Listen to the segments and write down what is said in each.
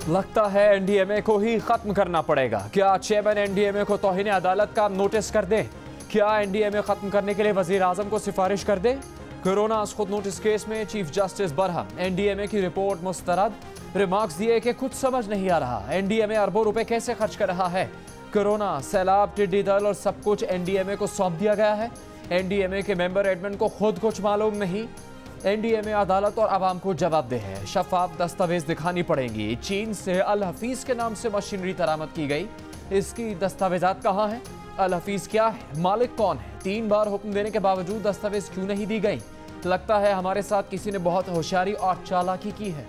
लगता है एनडीएमए को ही खत्म करना पड़ेगा। क्या चेयरमैन एनडीएमए को तौहीन अदालत का नोटिस कर दे? क्या एनडीएमए खत्म करने के लिए वजीर आजम को सिफारिश कर दे? कोरोना खुद नोटिस केस में चीफ जस्टिस बरहम, एनडीएमए की रिपोर्ट मुस्तरद। रिमार्क्स दिए कि कुछ समझ नहीं आ रहा, एनडीएमए अरबों रुपए कैसे खर्च कर रहा है। कोरोना, सैलाब, टिड्डी दल और सब कुछ एनडीएमए को सौंप दिया गया है। एनडीएमए के मेंबर एडमिन को खुद कुछ मालूम नहीं। एनडीएमए अदालत और आवाम को जवाबदेह है। शफाफ दस्तावेज दिखानी पड़ेंगी। चीन से अल हफीज के नाम से मशीनरी बरामद की गई, इसकी दस्तावेजात कहाँ हैं? अल हफीज क्या है, मालिक कौन है? 3 बार हुक्म देने के बावजूद दस्तावेज क्यों नहीं दी गई? लगता है हमारे साथ किसी ने बहुत होशियारी और चालाकी की है।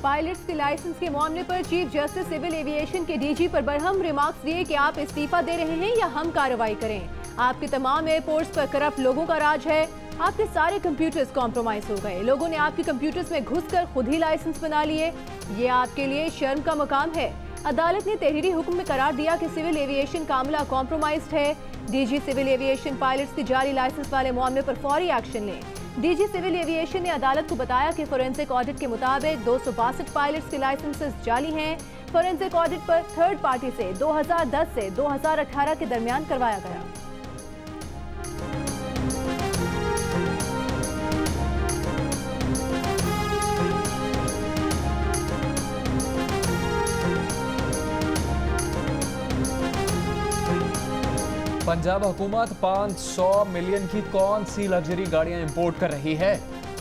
पायलट्स के लाइसेंस के मामले पर चीफ जस्टिस सिविल एविएशन के डीजी पर बरहम, रिमार्क्स दिए कि आप इस्तीफा दे रहे हैं या हम कार्रवाई करें। आपके तमाम एयरपोर्ट्स पर करप्ट लोगों का राज है। आपके सारे कंप्यूटर्स कॉम्प्रोमाइज हो गए। लोगों ने आपके कंप्यूटर्स में घुसकर खुद ही लाइसेंस बना लिए। ये आपके लिए शर्म का मकाम है। अदालत ने तहरीरी हुक्म में करार दिया कि सिविल एविएशन कामला कॉम्प्रोमाइज्ड है। डीजी सिविल एविएशन पायलट्स के जारी लाइसेंस वाले मामले पर फौरी एक्शन लें। डीजी सिविल एविएशन ने अदालत को बताया कि फोरेंसिक ऑडिट के मुताबिक 262 पायलट्स के लाइसेंसेस जाली हैं। फोरेंसिक ऑडिट पर थर्ड पार्टी से 2010 से 2018 के दरमियान करवाया गया। पंजाब हुकूमत 500 मिलियन की कौन सी लग्जरी गाड़ियां इंपोर्ट कर रही है?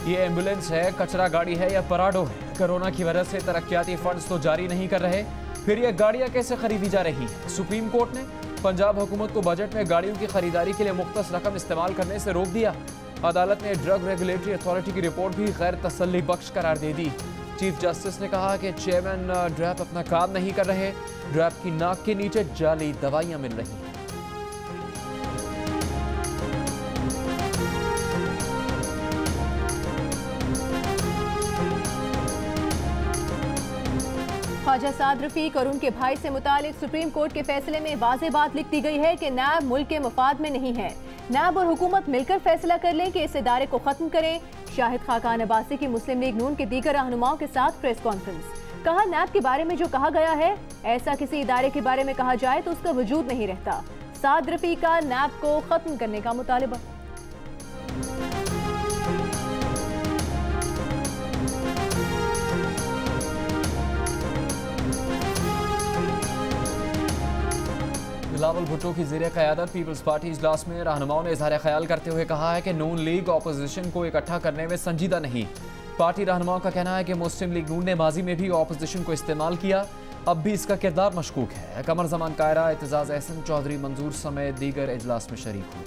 ये एम्बुलेंस है, कचरा गाड़ी है या पराडो है? कोरोना की वजह से तरक्याती फंड्स तो जारी नहीं कर रहे, फिर ये गाड़ियां कैसे खरीदी जा रही हैं? सुप्रीम कोर्ट ने पंजाब हुकूमत को बजट में गाड़ियों की खरीदारी के लिए मुख्तस रकम इस्तेमाल करने से रोक दिया। अदालत ने ड्रग रेगुलेटरी अथॉरिटी की रिपोर्ट भी गैर तसल्ली बख्श करार दे दी। चीफ जस्टिस ने कहा कि चेयरमैन ड्रैप अपना काम नहीं कर रहे, ड्रैप की नाक के नीचे जाली दवाइयां मिल रही हैं। ख्वाजा साद रफीक और उनके भाई से मुतालिक सुप्रीम कोर्ट के फैसले में वाज़ेह बात लिख दी गई है कि नैब मुल्क के मफाद में नहीं है। नैब और हुकूमत मिलकर फैसला कर लें कि इस इदारे को खत्म करें। शाहिद खाकान अब्बासी की मुस्लिम लीग नून के दीगर रहनुमाओं के साथ प्रेस कॉन्फ्रेंस। कहा, नैब के बारे में जो कहा गया है, ऐसा किसी इदारे के बारे में कहा जाए तो उसका वजूद नहीं रहता। साद रफीक का नैब को खत्म करने का मुतालबा। बिलावल भुट्टो की ज़ेरे क़यादत पीपल्स पार्टी इजलास में रहनुमाओं ने इज़हार ख्याल करते हुए कहा है कि नून लीग अपोजिशन को इकट्ठा करने में संजीदा नहीं। पार्टी रहनुमाओं का कहना है कि मुस्लिम लीग नून ने माजी में भी अपोजिशन को इस्तेमाल किया, अब भी इसका किरदार मशकूक है। कमर जमान कायरा, एतजाज़ एहसन चौधरी मंजूर समेत दीगर इजलास में शरीक हुए।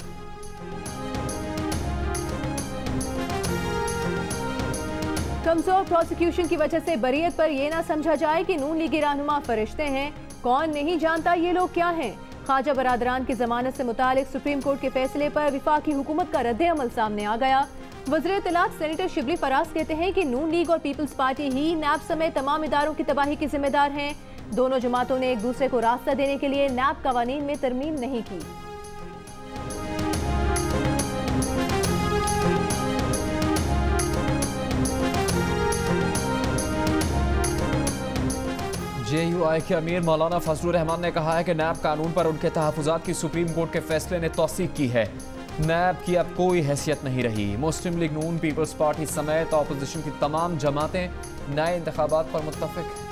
कमजोर प्रोसिक्यूशन की वजह से बरीयत पर यह ना समझा जाए कि नून लीगी रहनुमा फरिश्ते हैं। कौन नहीं जानता ये लोग क्या हैं। ख्वाजा बरादरान की जमानत से मुतालिक सुप्रीम कोर्ट के फैसले पर विफाकी हुकूमत का रद्द अमल सामने आ गया। वज़ीर इत्तलात सेनेटर शिबली फराज कहते हैं कि नून लीग और पीपल्स पार्टी ही नैब समेत तमाम इदारों की तबाही के जिम्मेदार हैं। दोनों जमातों ने एक दूसरे को रास्ता देने के लिए नैब कवानीन में तरमीम नहीं की। JUI के अमीर मौलाना फजलुर रहमान ने कहा है कि नैब कानून पर उनके तहफ़्फ़ुज़ात की सुप्रीम कोर्ट के फैसले ने तौसीक की है। नैब की अब कोई हैसियत नहीं रही। मुस्लिम लीग नून, पीपल्स पार्टी समेत अपोजिशन की तमाम जमातें नए इंतखाबात पर मुत्तफ़िक हैं।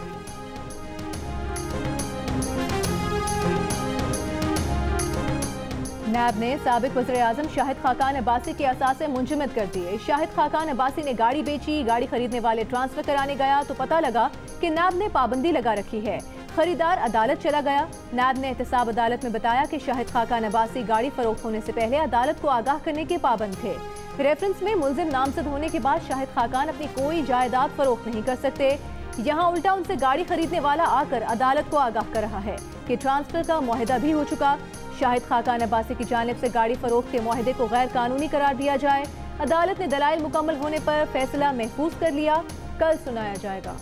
नैब ने साबिक वज़ीर आज़म शाहिद खाकान अब्बासी के असासे मुंजमद कर दिए। शाहिद खाकान अब्बासी ने गाड़ी बेची, गाड़ी खरीदने वाले ट्रांसफर कराने गया तो पता लगा कि नैब ने पाबंदी लगा रखी है। खरीदार अदालत चला गया। नैब ने एहतसाब अदालत में बताया कि शाहिद खाकान अब्बासी गाड़ी फरोख्त होने से पहले अदालत को आगाह करने के पाबंद थे। रेफरेंस में मुलजिम नामजद होने के बाद शाहिद खाकान अपनी कोई जायदाद फरोख्त नहीं कर सकते। यहाँ उल्टा उनसे गाड़ी खरीदने वाला आकर अदालत को आगाह कर रहा है कि ट्रांसफर का मुआहिदा भी हो चुका। शाहिद खाकान अब्बासी की जानिब से गाड़ी फरोख्त के मुआहिदे को गैर कानूनी करार दिया जाए। अदालत ने दलाइल मुकम्मल होने पर फैसला महफूज कर लिया। कल सुनाया जाएगा।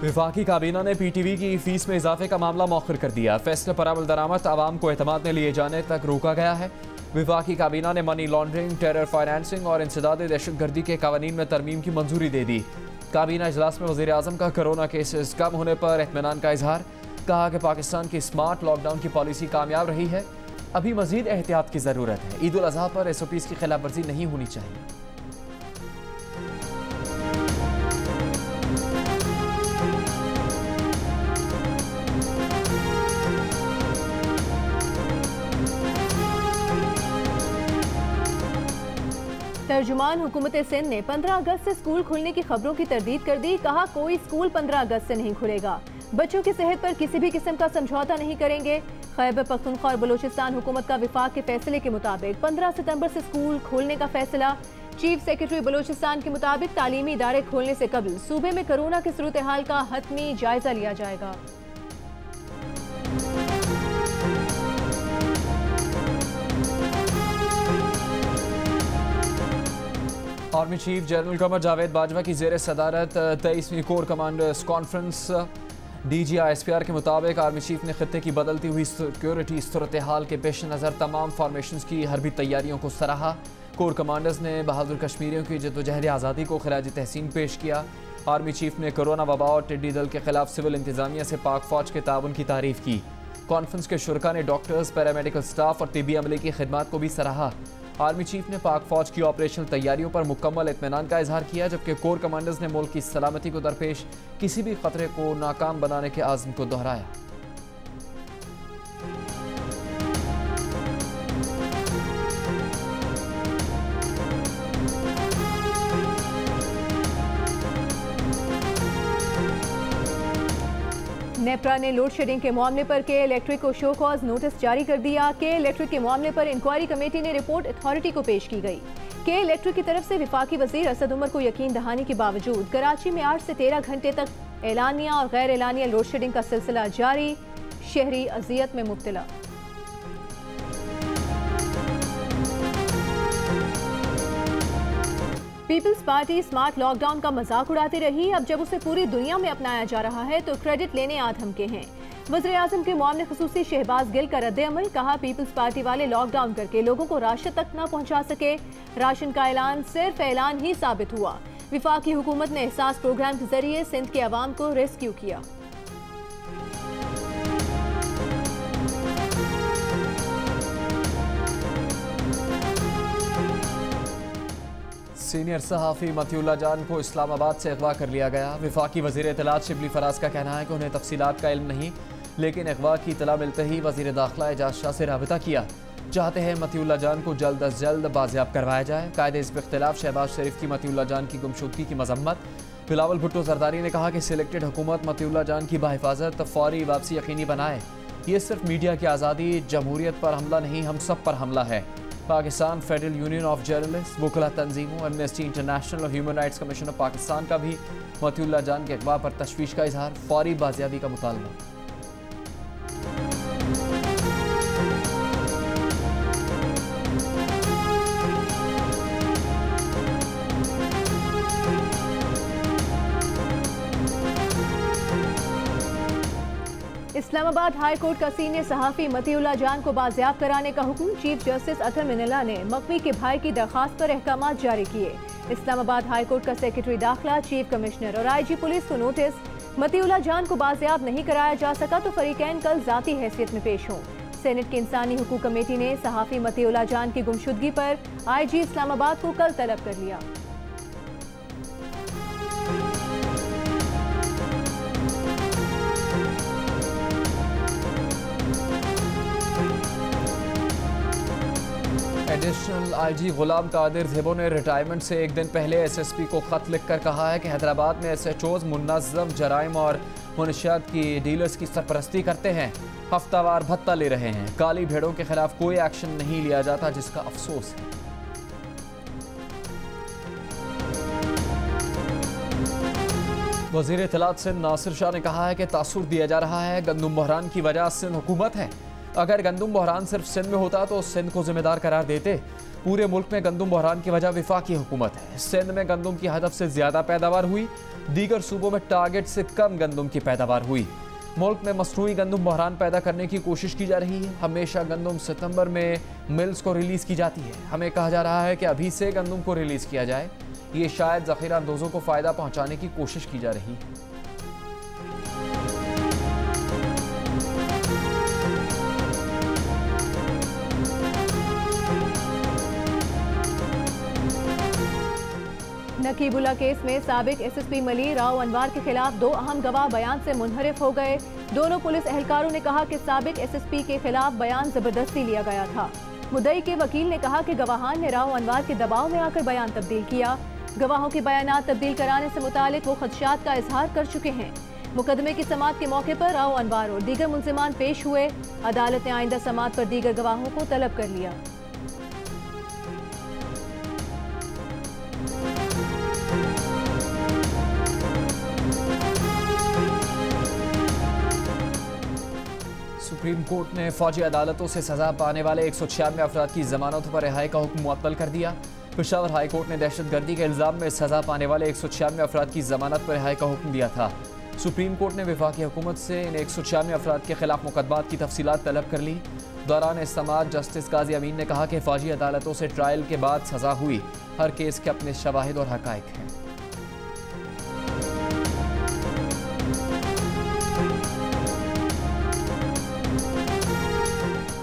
वफाकी काबीना ने PTV की फीस में इजाफे का मामला मौखर कर दिया। फैसले पर अमल दरामद आवाम को एतमाद में लिए जाने तक रोका गया है। वफाकी काबीना ने मनी लॉन्ड्रिंग, टेरर फाइनेंसिंग और इंसदाद दहशतगर्दी के कवानीन में तरमीम की मंजूरी दे दी। काबीना इजलास में वज़ीर आज़म का कोरोना केसेस कम होने पर इत्मीनान का इजहार। कहा कि पाकिस्तान की स्मार्ट लॉकडाउन की पॉलिसी कामयाब रही है, अभी मजीद एहतियात की ज़रूरत है। ईद उल अज़हा पर SOPs की खिलाफ वर्जी नहीं होनी चाहिए। तर्जुमान हुकूमत सिंध ने 15 अगस्त से स्कूल खुलने की खबरों की तरदीद कर दी। कहा कोई स्कूल 15 अगस्त से नहीं खुलेगा, बच्चों की सेहत पर किसी भी किस्म का समझौता नहीं करेंगे। खैबर पख्तूनख्वा और बलूचिस्तान हुकूमत का विफाक के फैसले के मुताबिक 15 सितंबर से स्कूल खोलने का फैसला। चीफ सेक्रेटरी बलूचिस्तान के मुताबिक तालीमी इदारे खोलने से कबल सूबे में कोरोना की सूरत हाल का हतमी जायजा लिया जाएगा। Army chief general Qamar Javed Bajwa की जेर सदारत 23वीं corps commanders conference. DG ISPR के मुताबिक आर्मी चीफ ने खत्ते की बदलती हुई सिक्योरिटी सूरत हाल के पेश नज़र तमाम फॉर्मेशंस की हरबी तैयारियों को सराहा। कोर कमांडर्स ने बहादुर कश्मीरियों की जद्दोजहद आज़ादी को खराज तहसीन पेश किया। आर्मी चीफ ने कोरोना वबा और टिड्डी दल के खिलाफ सिविल इंतजामिया से पाक फौज के ताउन की तारीफ की। कॉन्फ्रेंस के शुरका ने डॉक्टर्स, पैरामेडिकल स्टाफ और तिबी अमले की खिदमत को भी सराहा। आर्मी चीफ ने पाक फौज की ऑपरेशनल तैयारियों पर मुकम्मल इत्मीनान का इजहार किया, जबकि कोर कमांडर्स ने मुल्क की सलामती को दरपेश किसी भी खतरे को नाकाम बनाने के आज़म को दोहराया। नेपरा ने लोड शेडिंग के मामले पर के इलेक्ट्रिक को शो कॉज नोटिस जारी कर दिया। के इलेक्ट्रिक के मामले पर इंक्वायरी कमेटी ने रिपोर्ट अथॉरिटी को पेश की गई। के इलेक्ट्रिक की तरफ से विफाकी वजीर असद उमर को यकीन दहानी के बावजूद कराची में 8 से 13 घंटे तक एलानिया और गैर एलानिया लोड शेडिंग का सिलसिला जारी। शहरी अजियत में मुब्तला। पीपल्स पार्टी स्मार्ट लॉकडाउन का मजाक उड़ाती रही। अब जब उसे पूरी दुनिया में अपनाया जा रहा है तो क्रेडिट लेने आधम के हैं। वज़ीर आज़म के मामले खुसूसी शहबाज गिल का रद्द अमल। कहा पीपल्स पार्टी वाले लॉकडाउन करके लोगों को राशन तक न पहुंचा सके। राशन का ऐलान सिर्फ ऐलान ही साबित हुआ। विफाकी हुकूमत ने एहसास प्रोग्राम के जरिए सिंध के अवाम को रेस्क्यू किया। सीनियर सहाफ़ी मतिउल्लाह जान को इस्लामाबाद से अगवा कर लिया गया। वफाकी वज़ीर इत्तलात शिबली फराज का कहना है कि उन्हें तफसीलात का इल्म नहीं, लेकिन अगवा की इत्तला मिलते ही वज़ीर दाखिला एजाज शाह से राबिता किया। चाहते हैं मतिउल्लाह जान को जल्द अज जल्द बाजियाब करवाया जाए। कायदे इस इख्तिलाफ शहबाज शरीफ की मतिउल्लाह जान की गुमशुदगी की मजम्मत। बिलावल भुट्टो जरदारी ने कहा कि सिलेक्टेड हुकूमत मतिउल्लाह जान की बाहिफाजत फौरी वापसी यकीनी बनाए। ये सिर्फ मीडिया की आज़ादी, जमहूरियत पर हमला नहीं, हम सब पर हमला है। Pakistan federal union of journalist, वकला तंजीमों, एमनेस्टी इंटरनेशनल और human rights commission of Pakistan का भी मतिउल्लाह जान के अगवा पर तशवीश का इजहार। फौरी बाजियाबी का मुतालबा। इस्लामाबाद हाई कोर्ट का सीनियर सहाफ़ी मतिउल्लाह जान को बाजियाब कराने का हुक्म। चीफ जस्टिस अतर मिनल्ला ने मकवी के भाई की दरख्वास्त पर अहकामात जारी किए। इस्लामाबाद हाई कोर्ट का सेक्रेटरी दाखिला, चीफ कमिश्नर और IG पुलिस को नोटिस। मतिउल्लाह जान को बाजियाब नहीं कराया जा सका तो फरीकैन कल जाती हैसियत में पेश हों। सेनेट की इंसानी हुकूक कमेटी ने सहाफ़ी मतिउल्लाह जान की गुमशुदगी पर IG इस्लामाबाद को कल तलब कर लिया। एडिशनल IG गुलाम कादिर ज़िबो ने रिटायरमेंट से एक दिन पहले SSP को ख़त लिखकर कहा है कि हैदराबाद में SHOs मुनज़्ज़म जराइम और मुनशियात की डीलर्स की सरपरस्ती करते हैं, हफ्तावार भत्ता ले रहे हैं। काली भेड़ों के खिलाफ कोई एक्शन नहीं लिया जाता, जिसका अफसोस है। वज़ीर इत्तलात सिंध नासिर शाह ने कहा है कि तासुर दिया जा रहा है गंदुम बहरान की वजह सिंध हुकूमत है। अगर गंदुम बहरान सिर्फ सिंध में होता तो सिंध को जिम्मेदार करार देते। पूरे मुल्क में गंदम बहरान की वजह वफाकी हुकूमत है। सिंध में गंदम की हदफ से ज्यादा पैदावार हुई, दीगर सूबों में टारगेट से कम गंदम की पैदावार हुई। मुल्क में मसनूई गंदम बहरान पैदा करने की कोशिश की जा रही है। हमेशा गंदम सितंबर में मिल्स को रिलीज की जाती है। हमें कहा जा रहा है कि अभी से गंदम को रिलीज किया जाए। ये शायद जखीरा अंदोजों को फायदा पहुंचाने की कोशिश की जा रही है। नकीबुल्ला केस में साबिक एसएसपी मली राव अनवार के खिलाफ 2 अहम गवाह बयान से मुनहरिफ हो गए। दोनों पुलिस एहलकारों ने कहा कि साबिक एसएसपी के खिलाफ बयान जबरदस्ती लिया गया था। मुद्दई के वकील ने कहा कि गवाहान ने राव अनवार के दबाव में आकर बयान तब्दील किया। गवाहों के बयान तब्दील कराने से मुतालिक वो खदशात का इजहार कर चुके हैं। मुकदमे की समाअत के मौके पर राव अनवार और दीगर मुलजिमान पेश हुए। अदालत ने आइंदा समाअत पर दीगर गवाहों को तलब कर लिया। सुप्रीम कोर्ट ने फौजी अदालतों से सजा पाने वाले 196 अफराद की जमानत पर रिहाई का हुक्म मुअत्तल कर दिया। पेशावर हाई कोर्ट ने दहशतगर्दी के इल्जाम में सजा पाने वाले 196 अफराद की जमानत पर रिहाई का हुक्म दिया था। सुप्रीम कोर्ट ने वफाकी हुकूमत से इन 196 अफराद के खिलाफ मुकदमात की तफसीलात तलब कर ली। दौरान समाअत जस्टिस काजी अमीन ने कहा कि फौजी अदालतों से ट्रायल के बाद सजा हुई। हर केस के अपने शवाहिद और हकायक हैं।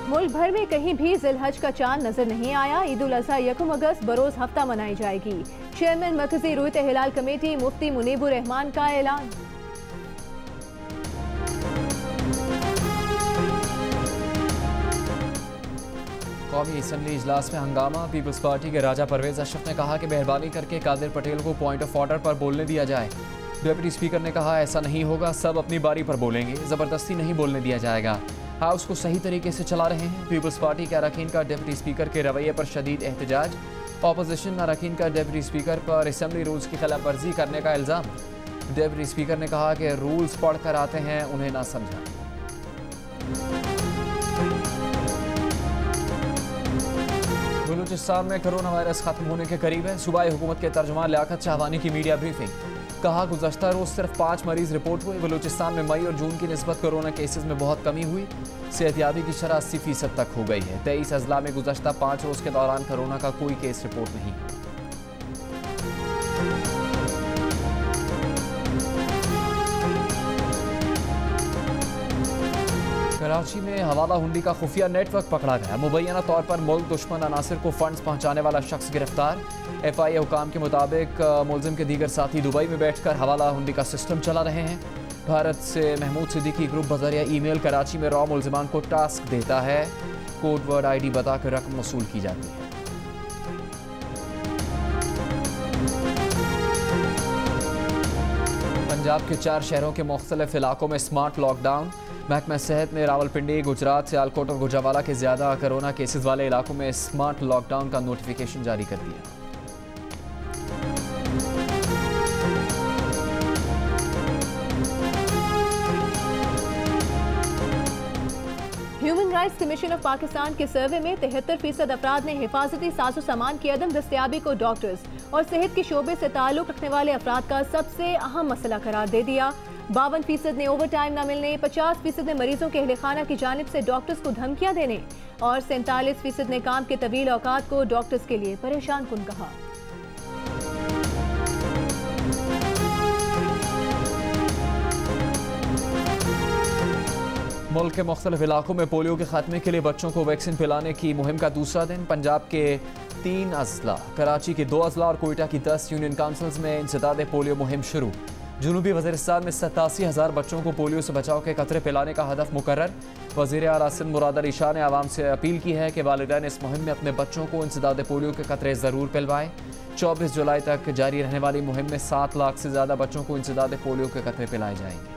मुल्क भर में कहीं भी जिलहज का चांद नजर नहीं आया। ईद उल अजहा 1 अगस्त बरोज हफ्ता मनाई जाएगी। चेयरमैन मरकजी रुयत हिलाल कमेटी मुफ्ती मुनीबुर रहमान का ऐलान। कौमी असम्बली इजलास में हंगामा। पीपल्स पार्टी के राजा परवेज अशरफ ने कहा कि मेहरबानी करके कादिर पटेल को पॉइंट ऑफ ऑर्डर पर बोलने दिया जाए। डिप्टी स्पीकर ने कहा ऐसा नहीं होगा, सब अपनी बारी पर बोलेंगे, जबरदस्ती नहीं बोलने दिया जाएगा। हाउस को सही तरीके से चला रहे हैं। पीपल्स पार्टी के अरकान का डिप्टी स्पीकर के रवैये पर शदीद एहतजाज। ऑपोजिशन अरकान का डिप्टी स्पीकर पर असम्बली रूल्स की खिलाफ वर्जी करने का इल्ज़ाम। डिप्टी स्पीकर ने कहा कि रूल्स पढ़ कर आते हैं, उन्हें ना समझाएं। बलूचिस्तान में कोरोना वायरस खत्म होने के करीब है। सूबाई हुकूमत के तर्जुमान लियाकत शाहवानी की मीडिया ब्रीफिंग। कहा गुज़श्ता रोज सिर्फ 5 मरीज रिपोर्ट हुए। बलूचिस्तान में मई और जून की निस्बत कोरोना केसेस में बहुत कमी हुई। सेहतियाबी की शरह 80% तक हो गई है। 23 अजला में गुज़श्ता 5 रोज के दौरान कोरोना का कोई केस रिपोर्ट नहीं। कराची में हवाला हुंडी का खुफिया नेटवर्क पकड़ा गया। मुबैना तौर पर मुल्क दुश्मन अनासिर को फंड्स पहुंचाने वाला शख्स गिरफ्तार। FIA हुकाम के मुताबिक मुलजिम के दीगर साथी दुबई में बैठकर हवाला हुंडी का सिस्टम चला रहे हैं। भारत से महमूद सिद्दीकी ग्रुप बजरिया ईमेल कराची में रॉ मुलजिमान को टास्क देता है। कोड वर्ड ID बताकर रकम वसूल की जाती है। पंजाब के 4 शहरों के मुख्तलिफ इलाकों में स्मार्ट लॉकडाउन। महकमा सेहत ने रावलपिंडी, गुजरात, सियालकोट और गुजरावाला के ज़्यादा कोरोना केसेस वाले इलाकों में स्मार्ट लॉकडाउन का नोटिफिकेशन जारी कर दिया। Human rights commission of Pakistan के सर्वे में 73% अफराद ने हिफाजती साजो सामान की अदम दस्तयाबी को डॉक्टर्स और सेहत के शोबे से ताल्लुक रखने वाले अफराद का सबसे अहम मसला करार दे दिया। 52% ने ओवर टाइम न मिलने, 50% ने मरीजों के अहले खाना की जानिब से डॉक्टर्स को धमकियां देने और 47% ने काम के तवील औकात को डॉक्टर्स के लिए परेशान कुन कहा। मुल्क के मुख्तलिफ इलाकों में पोलियो के खात्मे के लिए बच्चों को वैक्सीन पिलाने की मुहिम का दूसरा दिन। पंजाब के 3 अजला, कराची के 2 अजला और कोयटा की 10 यूनियन काउंसिल्स में इंसदाद पोलियो मुहिम शुरू। जनूबी वज़ीरिस्तान में 87,000 बच्चों को पोलियो से बचाव के कतरे पिलाने का हदफ मुकर्रर। वज़ीर आला सिंध मुराद अली शाह ने आवाम से अपील की है कि वालिदैन इस मुहिम में अपने बच्चों को इंसदाद पोलियो के कतरे ज़रूर पिलवाएं। 24 जुलाई तक जारी रहने वाली मुहिम में 7 लाख से ज़्यादा बच्चों को इंसदाद पोलियो के कतरे पिलाए जाएंगे।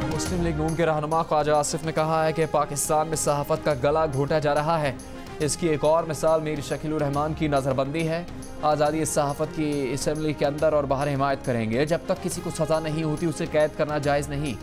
मुस्लिम लीग नून के रहनुमा ख्वाजा आसिफ ने कहा है कि पाकिस्तान में सहाफ़त का गला घोटा जा रहा है। इसकी एक और मिसाल मीर शकील उर रहमान की नज़रबंदी है। आज़ादी सहाफ़त की असम्बली के अंदर और बाहर हिमायत करेंगे। जब तक किसी को सज़ा नहीं होती उसे कैद करना जायज़ नहीं।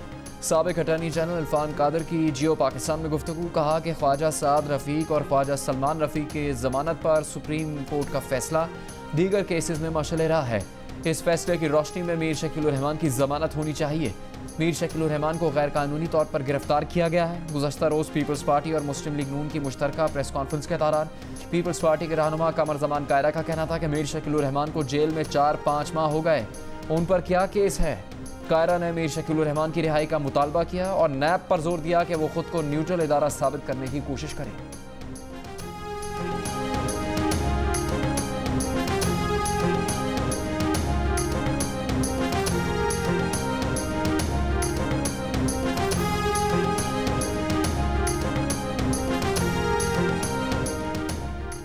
साबिक अटॉर्नी जनरल इरफान कादर की जियो पाकिस्तान में गुफ्तगू। कहा कि ख्वाजा साद रफ़ीक और ख्वाजा सलमान रफ़ीक की ज़मानत पर सुप्रीम कोर्ट का फैसला दीगर केसेस में मशअल राह है। इस फैसले की रोशनी में मीर शकील उर रहमान की ज़मानत होनी चाहिए। मीर शकील उर रहमान को गैर कानूनी तौर पर गिरफ्तार किया गया है। गुज़श्ता रोज़ पीपल्स पार्टी और मुस्लिम लीग नून की मुश्तरका प्रेस कॉन्फ्रेंस के दौरान पीपल्स पार्टी के रहनुमा कमर जमान कायरा का कहना था कि मीर शकील उर रहमान को जेल में 4-5 माह हो गए, उन पर क्या केस है। कायरा ने मीर शकील उर रहमान की रिहाई का मुतालबा किया और नैब पर जोर दिया कि वो खुद को न्यूट्रल इदारा साबित करने की कोशिश करें।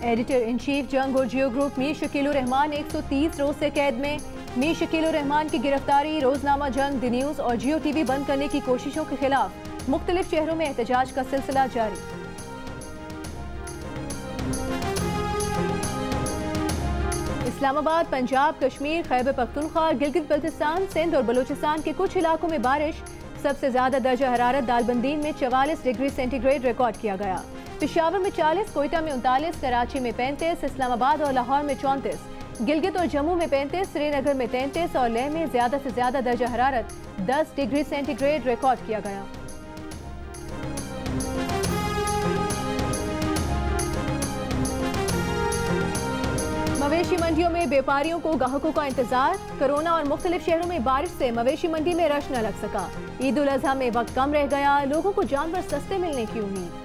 एडिटर इन चीफ जंग और जियो ग्रुप मीर शकील उर रहमान 130 रोज से कैद में। मीर शकील उर रहमान की गिरफ्तारी, रोजनामा जंग, द न्यूज़ और जियो टीवी बंद करने की कोशिशों के खिलाफ मुख्तलिफ शहरों में एहतजाज का सिलसिला जारी। इस्लामाबाद, पंजाब, कश्मीर, खैबर पख्तूनख्वा, गिलगित बल्तिस्तान, सिंध और बलूचिस्तान के कुछ इलाकों में बारिश। सबसे ज्यादा दर्जा हरारत दालबंदीन में 44 डिग्री सेंटीग्रेड रिकॉर्ड किया गया। पेशावर में 40, कोयटा में 39, कराची में 35, इस्लामाबाद और लाहौर में 34, गिलगित और जम्मू में 35, श्रीनगर में 33 और लेह में ज्यादा से ज्यादा दर्जा हरारत 10 डिग्री सेंटीग्रेड रिकॉर्ड किया गया। मवेशी मंडियों में व्यापारियों को ग्राहकों का इंतजार। कोरोना और मुख्तलिफ शहरों में बारिश से मवेशी मंडी में रश न लग सका। ईद उल अजहा में वक्त कम रह गया, लोगों को जानवर सस्ते मिलने की उम्मीद।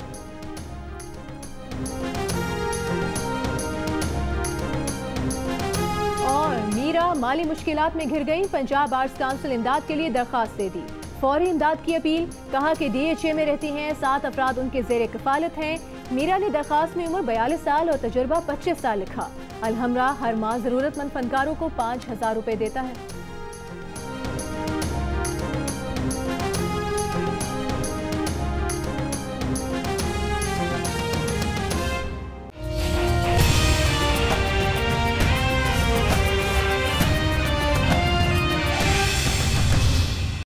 और मीरा माली मुश्किलात में घिर गई। पंजाब आर्ट्स काउंसिल इमदाद के लिए दरखास्त दे दी। फौरी इमदाद की अपील। कहा कि DHA में रहती हैं, 7 अफराद उनके जेर कफालत हैं। मीरा ने दरखास्त में उम्र 42 साल और तजुर्बा 25 साल लिखा। अलहमरा हर माह जरूरतमंद फनकारों को 5000 रुपए देता है।